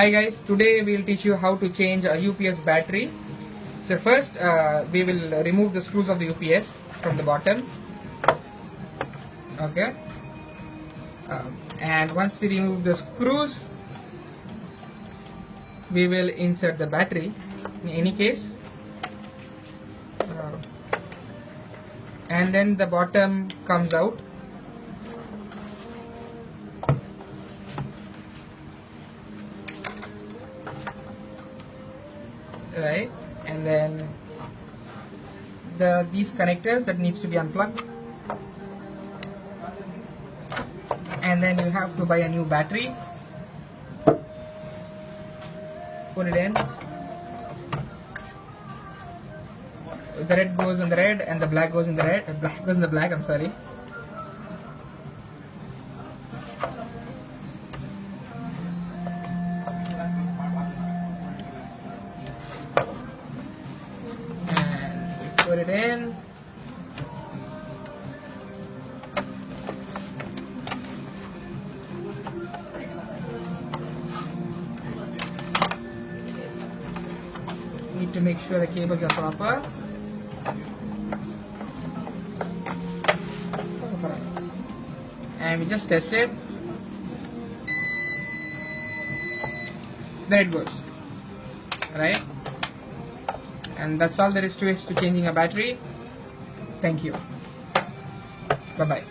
Hi guys, today we will teach you how to change a UPS battery. So first we will remove the screws of the UPS from the bottom. Okay. And once we remove the screws, we will insert the battery in any case. And then the bottom comes out. Right, and then these connectors that needs to be unplugged, and then you have to buy a new battery, put it in. The red goes in the red and the black goes in the red, black goes in the black, I'm sorry. Put it in. Need to make sure the cables are proper. And we just test it. There it goes. Right? And that's all there is to changing a battery. Thank you. Bye bye.